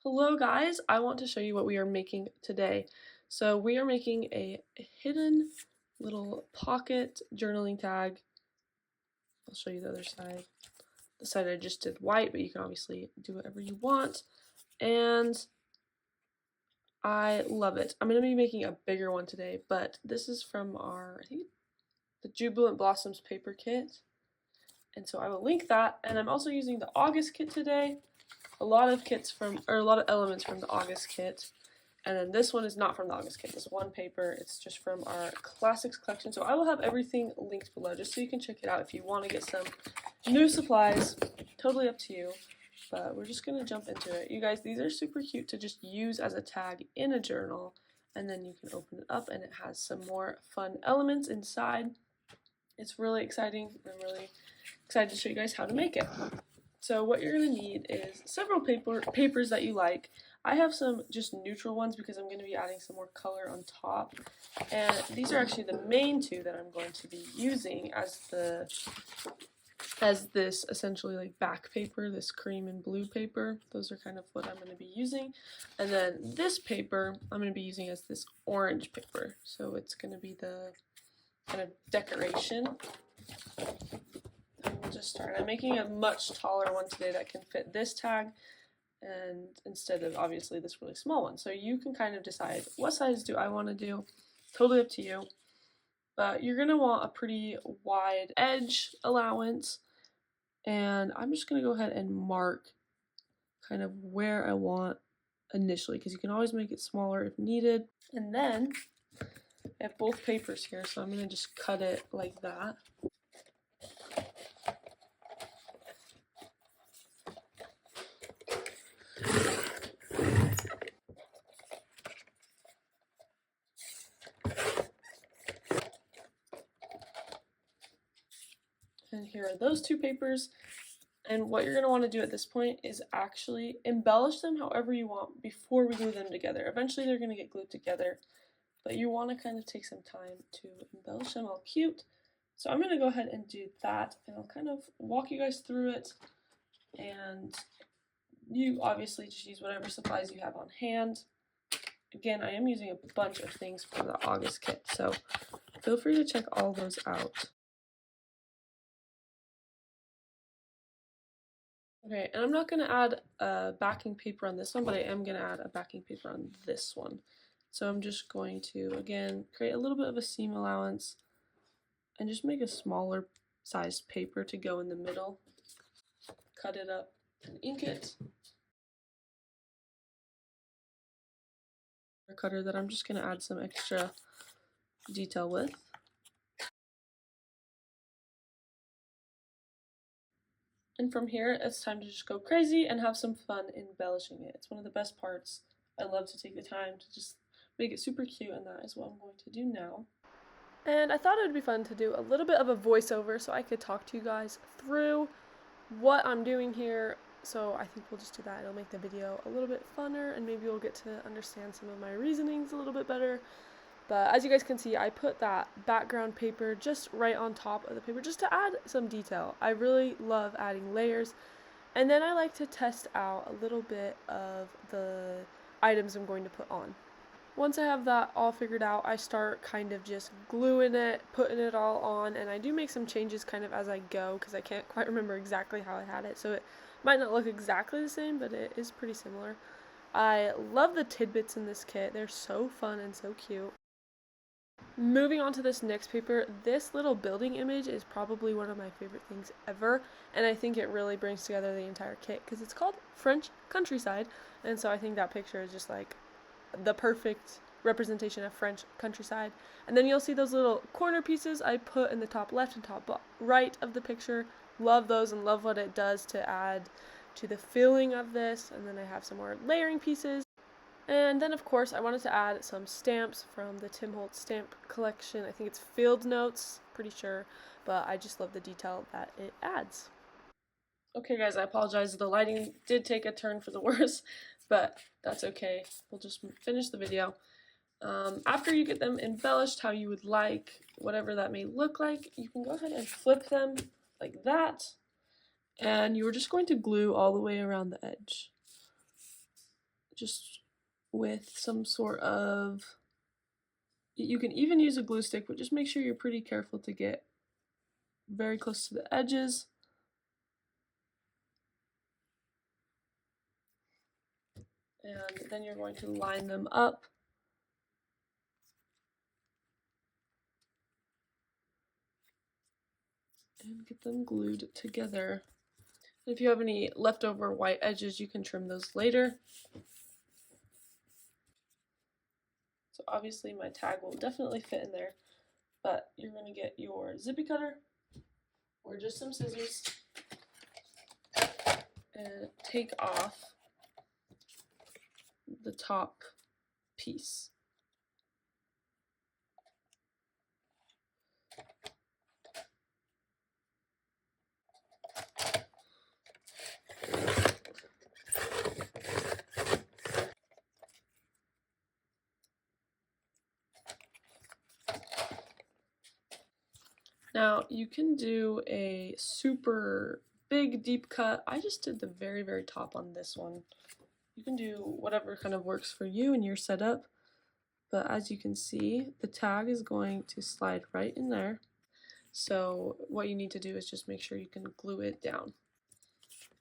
Hello guys, I want to show you what we are making today. So we are making a hidden little pocket journaling tag. I'll show you the other side. The side I just did white, but you can obviously do whatever you want. And I love it. I'm going to be making a bigger one today, but this is from I think the Jubilant Blossoms paper kit. And so I will link that. And I'm also using the August kit today. A lot of elements from the August kit. And then this one is not from the August kit. This one paper, it's just from our classics collection. So I will have everything linked below just so you can check it out if you want to get some new supplies. Totally up to you. But we're just going to jump into it. You guys, these are super cute to just use as a tag in a journal. And then you can open it up and it has some more fun elements inside. It's really exciting. I'm really excited to show you guys how to make it. So what you're going to need is several papers that you like. I have some just neutral ones because I'm going to be adding some more color on top. And these are actually the main two that I'm going to be using as this essentially like back paper, this cream and blue paper. Those are kind of what I'm going to be using. And then this paper I'm going to be using as this orange paper. So it's going to be the kind of decoration. We'll just start. I'm making a much taller one today that can fit this tag, and instead of obviously this really small one. So you can kind of decide what size do I want to do. Totally up to you. But you're going to want a pretty wide edge allowance, and I'm just going to go ahead and mark kind of where I want initially, because you can always make it smaller if needed. And then I have both papers here, so I'm going to just cut it like that. And here are those two papers. And what you're going to want to do at this point is actually embellish them however you want before we glue them together. Eventually they're going to get glued together, but you want to kind of take some time to embellish them all cute. So I'm going to go ahead and do that, and I'll kind of walk you guys through it. And you obviously just use whatever supplies you have on hand. Again, I am using a bunch of things from the August kit, so feel free to check all those out. Okay, and I'm not going to add a backing paper on this one, but I am going to add a backing paper on this one. So I'm just going to, again, create a little bit of a seam allowance and just make a smaller sized paper to go in the middle. Cut it up and ink it. A cutter that I'm just going to add some extra detail with. And from here, it's time to just go crazy and have some fun embellishing it. It's one of the best parts. I love to take the time to just make it super cute, and that is what I'm going to do now. And I thought it would be fun to do a little bit of a voiceover so I could talk to you guys through what I'm doing here. So I think we'll just do that. It'll make the video a little bit funner, and maybe you'll get to understand some of my reasonings a little bit better. But as you guys can see, I put that background paper just right on top of the paper just to add some detail. I really love adding layers. And then I like to test out a little bit of the items I'm going to put on. Once I have that all figured out, I start kind of just gluing it, putting it all on, and I do make some changes kind of as I go because I can't quite remember exactly how I had it, so it might not look exactly the same, but it is pretty similar. I love the tidbits in this kit. They're so fun and so cute. Moving on to this next paper, this little building image is probably one of my favorite things ever, and I think it really brings together the entire kit because it's called French Countryside, and so I think that picture is just like the perfect representation of French countryside. And then you'll see those little corner pieces I put in the top left and top right of the picture. Love those and love what it does to add to the feeling of this. And then I have some more layering pieces. And then of course I wanted to add some stamps from the Tim Holtz stamp collection. I think it's Field Notes, pretty sure, but I just love the detail that it adds. Okay guys, I apologize, the lighting did take a turn for the worse, but that's okay. We'll just finish the video. After you get them embellished how you would like, whatever that may look like, you can go ahead and flip them like that, and you're just going to glue all the way around the edge. just with some sort of, you can even use a glue stick, but just make sure you're pretty careful to get very close to the edges. And then you're going to line them up. And get them glued together. If you have any leftover white edges, you can trim those later. So obviously my tag will definitely fit in there, but you're going to get your zippy cutter or just some scissors and take off the top piece. Now you can do a super big deep cut. I just did the very, very top on this one. You can do whatever kind of works for you and your setup, but as you can see, the tag is going to slide right in there. So what you need to do is just make sure you can glue it down.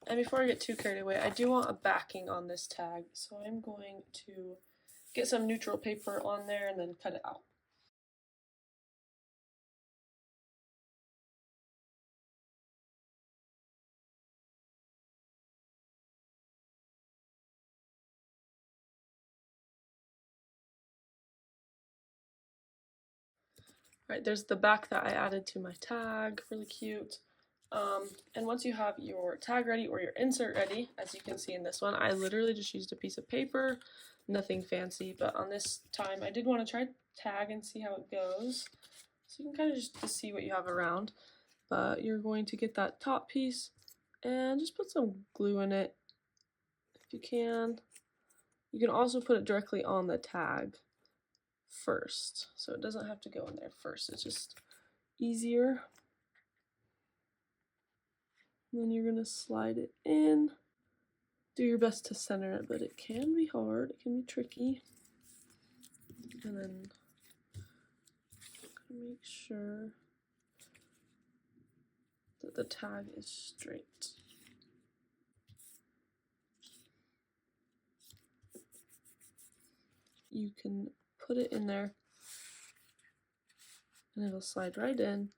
And before I get too carried away, I do want a backing on this tag, so I'm going to get some neutral paper on there and then cut it out. Right, there's the back that I added to my tag, really cute. And once you have your tag ready or your insert ready, as you can see in this one, I literally just used a piece of paper, nothing fancy, but on this time I did want to try tag and see how it goes. So you can kind of just see what you have around, but you're going to get that top piece and just put some glue in it if you can. You can also put it directly on the tag first, so it doesn't have to go in there first, it's just easier. And then you're going to slide it in. Do your best to center it, but it can be hard, it can be tricky. And then make sure that the tag is straight. You can put it in there and it'll slide right in.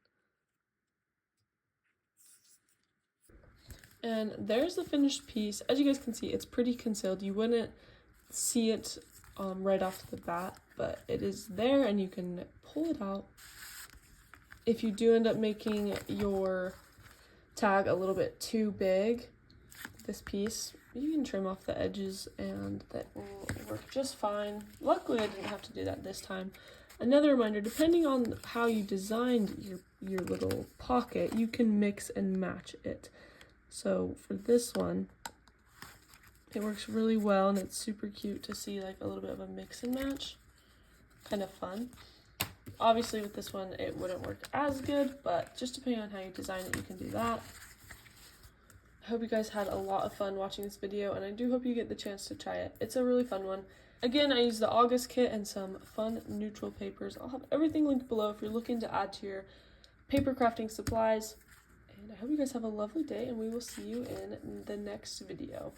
And there's the finished piece. As you guys can see, it's pretty concealed. You wouldn't see it right off the bat, but it is there and you can pull it out. If you do end up making your tag a little bit too big, this piece, you can trim off the edges and that will work just fine. Luckily, I didn't have to do that this time. Another reminder, depending on how you designed your little pocket, you can mix and match it. So for this one, it works really well and it's super cute to see like a little bit of a mix and match. Kind of fun. Obviously with this one, it wouldn't work as good, but just depending on how you design it, you can do that. I hope you guys had a lot of fun watching this video, and I do hope you get the chance to try it. It's a really fun one. Again, I used the August kit and some fun neutral papers. I'll have everything linked below if you're looking to add to your paper crafting supplies. And I hope you guys have a lovely day, and we will see you in the next video.